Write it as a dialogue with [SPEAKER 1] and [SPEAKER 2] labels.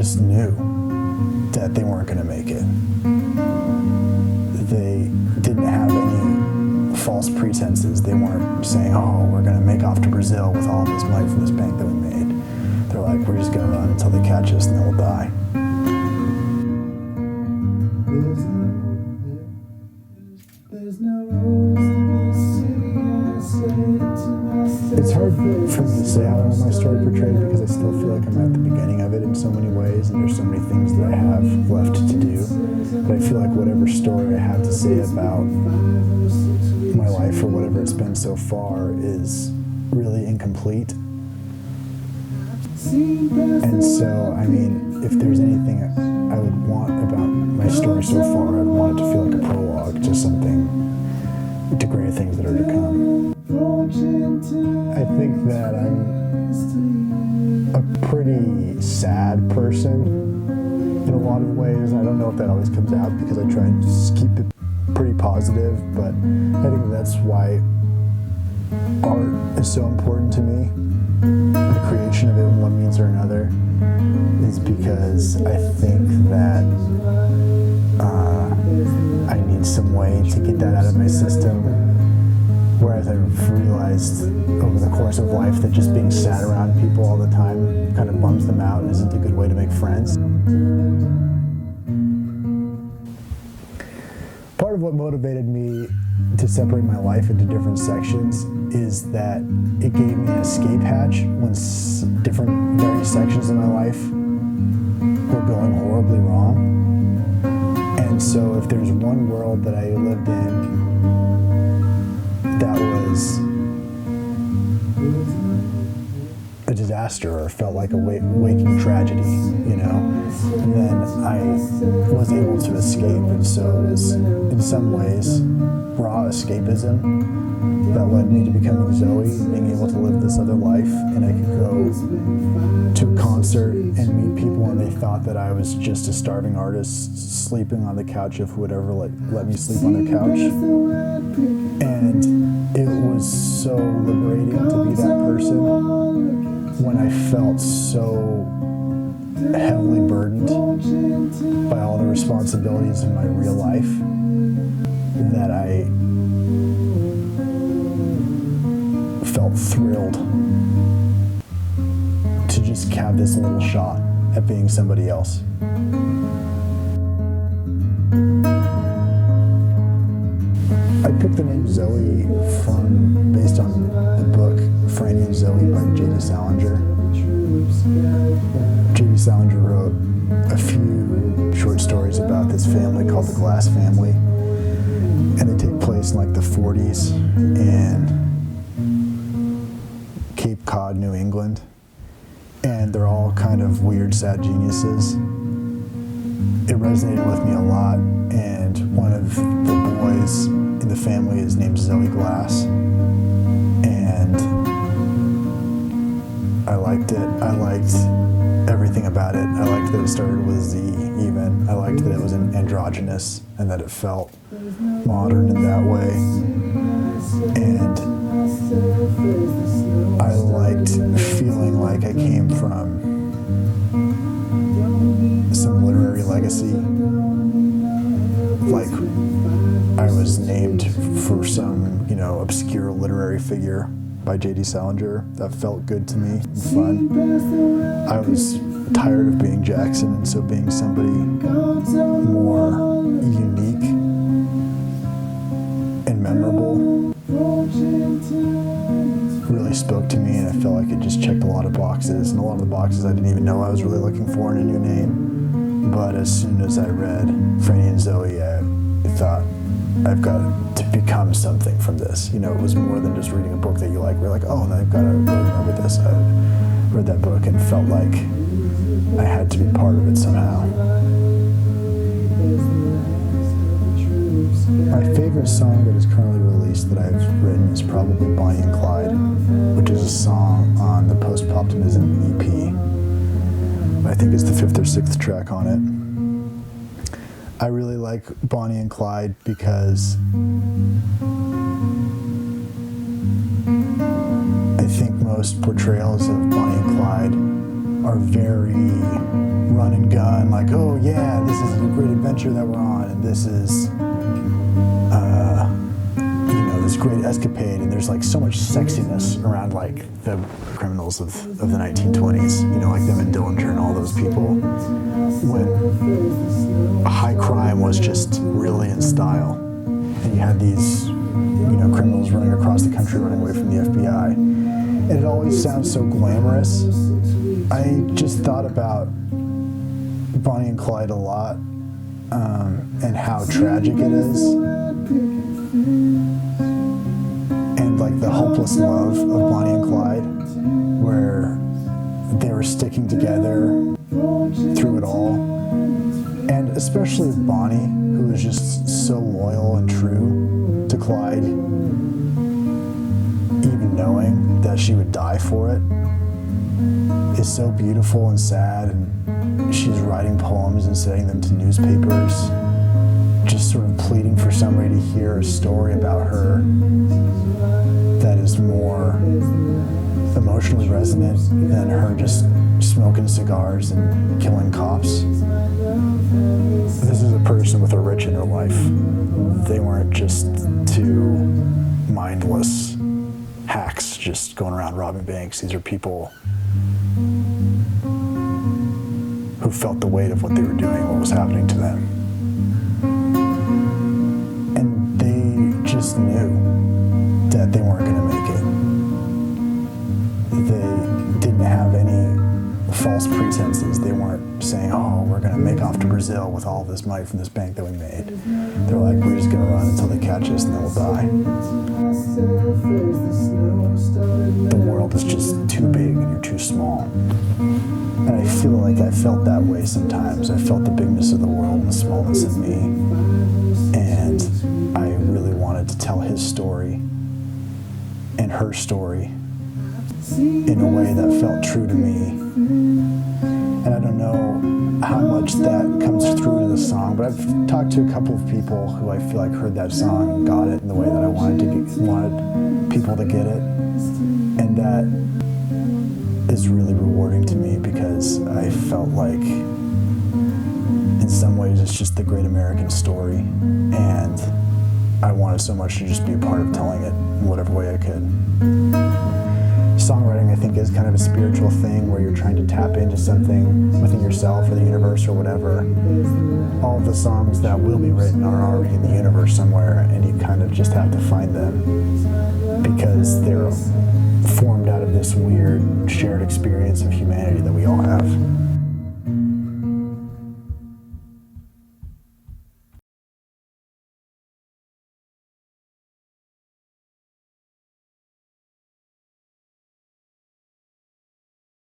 [SPEAKER 1] just knew that they weren't going to make it. They didn't have any false pretenses. They weren't saying, oh, we're going to make off to Brazil with all this money from this bank that we made. They're like, we're just going to run until they catch us and then we'll die. It's hard for me to say how I want my story portrayed because I still feel like I'm at the beginning of it in so many ways, and there's so many things that I have left to do. But I feel like whatever story I have to say about my life or whatever it's been so far is really incomplete. And so, I mean, if there's anything I would want about my story so far, I'd want it to feel like a prologue to something, to greater things that are to come. I think that I'm a pretty sad person in a lot of ways. I don't know if that always comes out because I try and just keep it pretty positive, but I think that's why art is so important to me. The creation of it in one means or another is because I think that I need some way to get that out of my system. Whereas I've realized over the course of life that just being sad around people all the time kind of bums them out and isn't a good way to make friends. Part of what motivated me to separate my life into different sections is that it gave me an escape hatch when various sections of my life were going horribly wrong. And so if there's one world that I lived in that was a disaster or felt like a waking tragedy, you know, then I was able to escape. And so it was, in some ways, raw escapism that led me to becoming Zooey, being able to live this other life. And I could go to a concert and meet people and they thought that I was just a starving artist sleeping on the couch of who would ever let me sleep on their couch. And it was so liberating to be that person when I felt so heavily burdened by all the responsibilities in my real life that I felt thrilled to just have this little shot at being somebody else. I picked the name Zooey based on the book Franny and Zooey by J.D. Salinger. J.D. Salinger wrote a few short stories about this family called the Glass Family, and they take place in like the 40s in Cape Cod, New England, and they're all kind of weird, sad geniuses. It resonated with me a lot, and one of the boys in the family is named Zoe Glass, and I liked it. I liked everything about it. I liked that it started with Z even. I liked that it was androgynous and that it felt modern in that way. And I liked feeling like I came from some literary legacy. Like I was named for some, obscure literary figure by J.D. Salinger. That felt good to me and fun. I was tired of being Jackson, and so being somebody more unique and memorable really spoke to me, and I felt like it just checked a lot of boxes, and a lot of the boxes I didn't even know I was really looking for in a new name. But as soon as I read Franny and Zooey, I thought, I've got to become something from this. It was more than just reading a book that you like. We're like, oh, I've got to really remember this. I read that book and felt like I had to be part of it somehow. My favorite song that is currently released that I've written is probably Bonnie and Clyde, which is a song on the Post-Optimism EP. I think it's the 5th or 6th track on it. I really like Bonnie and Clyde because I think most portrayals of Bonnie and Clyde are very run and gun, like, oh yeah, this is a great adventure that we're on, and this is, this great escapade, and there's like so much sexiness around like the criminals of the 1920s, like them and Dillinger and all those people, when high crime was just really in style, and you had these, criminals running across the country, running away from the FBI, and it always sounds so glamorous. I just thought about Bonnie and Clyde a lot, and how tragic it is, and like the hopeless love of Bonnie and Clyde, where they were sticking together through it all, and especially Bonnie, who was just so loyal and true to Clyde, even knowing that she would die for it, is so beautiful and sad, and she's writing poems and sending them to newspapers, just sort of pleading for somebody to hear a story about her that is more emotionally resonant than her just smoking cigars and killing cops. This is a person with a rich inner life. They weren't just two mindless hacks just going around robbing banks. These are people who felt the weight of what they were doing, what was happening to them. And they just knew that they weren't going to make it. They didn't have any false pretenses. They weren't saying, oh, we're going to make off to Brazil with all this money from this bank that we made. They're like, we're just going to run until they catch us and then we'll die. The world is just too big and you're too small. And I feel like I felt that way sometimes. I felt the bigness of the world and the smallness of me. And I really wanted to tell his story and her story in a way that felt true to me. And I don't know how much that comes through to the song, but I've talked to a couple of people who I feel like heard that song and got it in the way that I wanted people to get it. And that is really rewarding to me, because I felt like in some ways it's just the great American story, and I wanted so much to just be a part of telling it in whatever way I could. Songwriting, I think, is kind of a spiritual thing where you're trying to tap into something within yourself or the universe or whatever. All of the songs that will be written are already in the universe somewhere, and you kind of just have to find them because they're formed out of this weird shared experience of humanity that we all have.